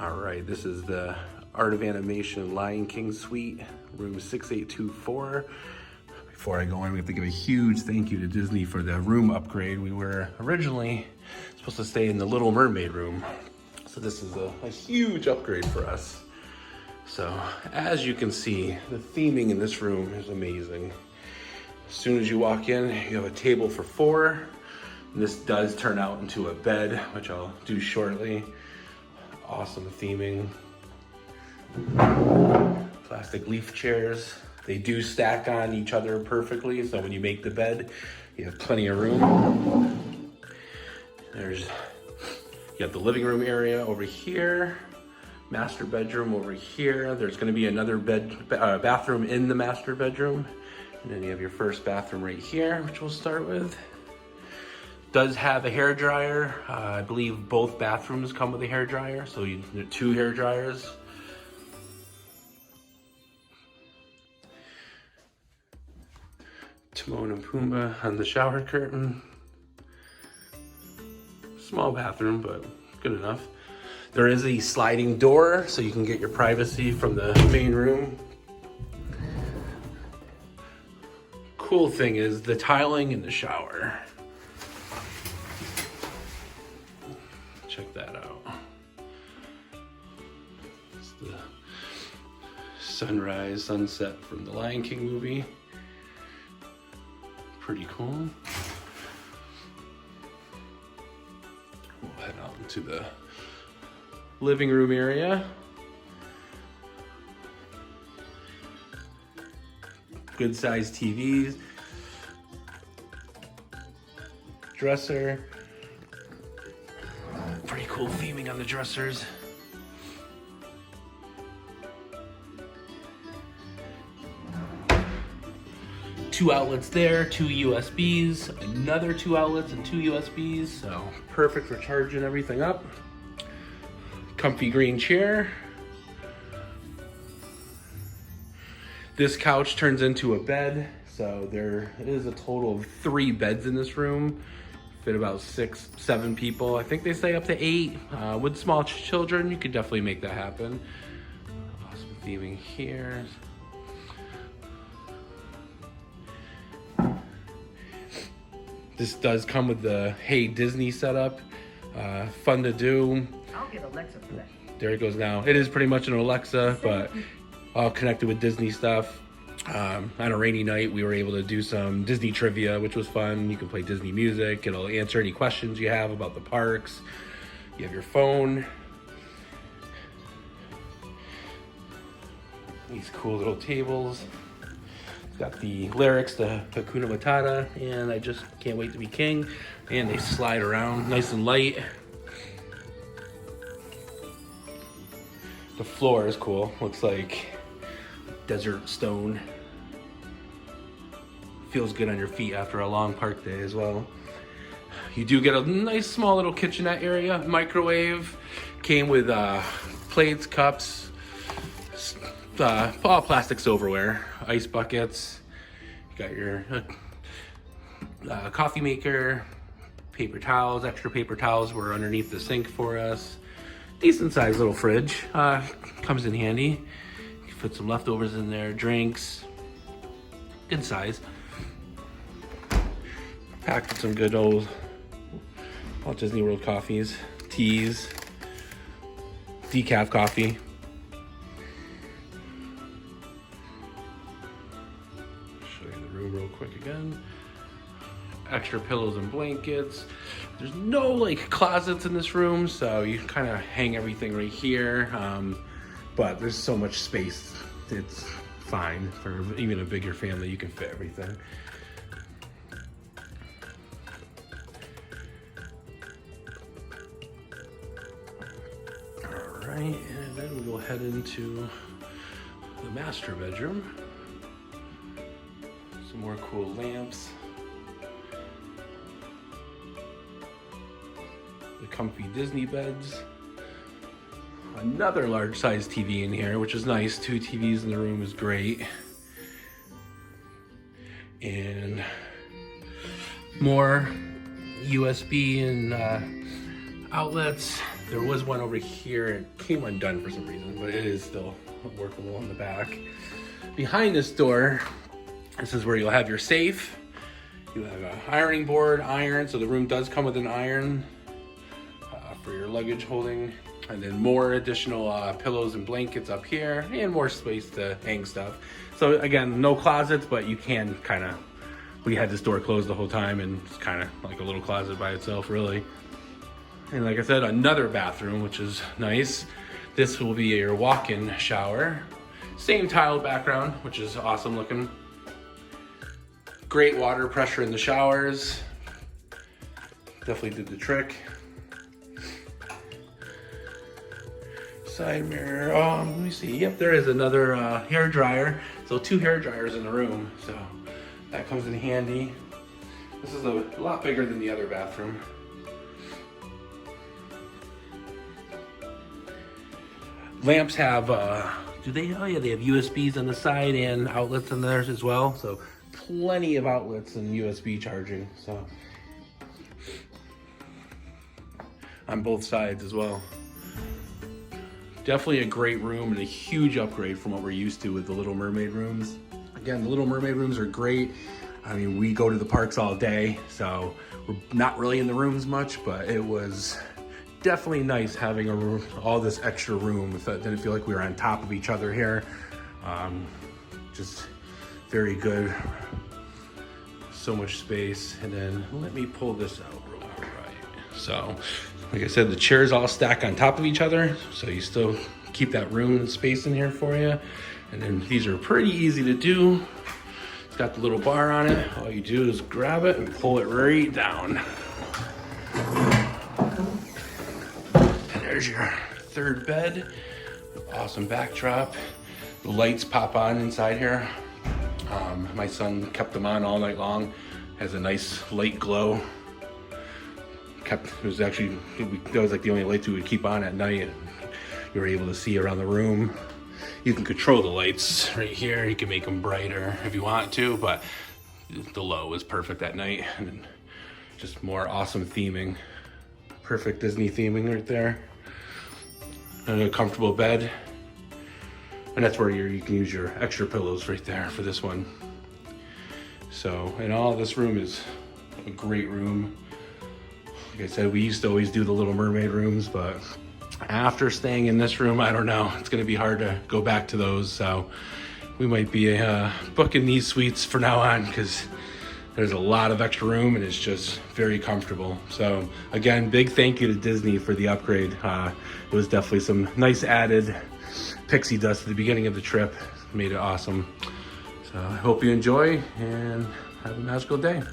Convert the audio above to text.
All right, this is the Art of Animation Lion King Suite, room 6824. Before I go in, we have to give a huge thank you to Disney for the room upgrade. We were originally supposed to stay in the Little Mermaid room, so this is a huge upgrade for us. So, as you can see, the theming in this room is amazing. As soon as you walk in, you have a table for 4. And this does turn out into a bed, which I'll do shortly. Awesome theming. Plastic leaf chairs. They do stack on each other perfectly, so when you make the bed, you have plenty of room. You got the living room area over here. Master bedroom over here. There's going to be another bathroom in the master bedroom. And then you have your first bathroom right here, which we'll start with. Does have a hair dryer. I believe both bathrooms come with a hair dryer, so you need 2 hair dryers. Timon and Pumbaa on the shower curtain. Small bathroom, but good enough. There is a sliding door, so you can get your privacy from the main room. Cool thing is the tiling in the shower. Check that out. It's the sunrise, sunset from the Lion King movie. Pretty cool. We'll head out into the living room area. Good sized TVs. Dresser. Pretty cool theming on the dressers. Two outlets there, 2 USBs, another 2 outlets and 2 USBs, so perfect for charging everything up. Comfy green chair. This couch turns into a bed, so there is a total of 3 beds in this room. Fit about 6, 7 people. I think they say up to 8. With small children, you could definitely make that happen. Awesome theming here. This does come with the Hey Disney setup. Fun to do. I'll get Alexa for that. There it goes now. It is pretty much an Alexa, but all connected with Disney stuff. On a rainy night, we were able to do some Disney trivia, which was fun. You can play Disney music. It'll answer any questions you have about the parks. You have your phone. These cool little tables. It's got the lyrics to Hakuna Matata, and I just can't wait to be king. And they slide around nice and light. The floor is cool. Looks like desert stone. Feels good on your feet after a long park day as well. You do get a nice small little kitchenette area, microwave. Came with plates, cups, all plastic silverware, ice buckets. You got your coffee maker, paper towels. Extra paper towels were underneath the sink for us. Decent sized little fridge. Comes in handy. You can put some leftovers in there, drinks. Good size. Packed with some good old Walt Disney World coffees, teas, decaf coffee. Show you the room real quick again. Extra pillows and blankets. There's no like closets in this room, so you can kind of hang everything right here. But there's so much space, it's fine for even a bigger family. You can fit everything. All right, and then we'll head into the master bedroom. Some more cool lamps. The comfy Disney beds. Another large size TV in here, which is nice. 2 TVs in the room is great. And more USB and outlets. There was one over here. It came undone for some reason, but it is still workable in the back. Behind this door, this is where you'll have your safe. You have an ironing board, iron, so the room does come with an iron for your luggage holding. And then more additional pillows and blankets up here, and more space to hang stuff. So again, no closets, but you can kind of, we had this door closed the whole time, and it's kind of like a little closet by itself, really. And like I said, another bathroom, which is nice. This will be your walk-in shower. Same tile background, which is awesome looking. Great water pressure in the showers. Definitely did the trick. Side mirror. Let me see. Yep, there is another hair dryer. So 2 hair dryers in the room. So that comes in handy. This is a lot bigger than the other bathroom. Lamps have, do they? Oh yeah, they have USBs on the side and outlets on theirs as well. So plenty of outlets and USB charging. So on both sides as well. Definitely a great room and a huge upgrade from what we're used to with the Little Mermaid rooms. Again, the Little Mermaid rooms are great. I mean, we go to the parks all day, so we're not really in the rooms much, but it was definitely nice having a room, all this extra room. Didn't feel like we were on top of each other here. Just very good. So much space. And then let me pull this out real quick. So, like I said, the chairs all stack on top of each other, so you still keep that room and space in here for you. And then these are pretty easy to do. It's got the little bar on it. All you do is grab it and pull it right down. And there's your third bed. Awesome backdrop. The lights pop on inside here. My son kept them on all night long. Has a nice light glow. It was actually, that was like the only lights we would keep on at night. You were able to see around the room. You can control the lights right here. You can make them brighter if you want to, but the low is perfect at night. And just more awesome theming. Perfect Disney theming right there. And a comfortable bed. And that's where you can use your extra pillows right there for this one. So, and all this room is a great room. Like I said, we used to always do the Little Mermaid rooms, but after staying in this room, I don't know, it's gonna be hard to go back to those. So we might be booking these suites for now on, because there's a lot of extra room and it's just very comfortable. So again, big thank you to Disney for the upgrade. It was definitely some nice added pixie dust at the beginning of the trip. Made it awesome. So I hope you enjoy and have a magical day.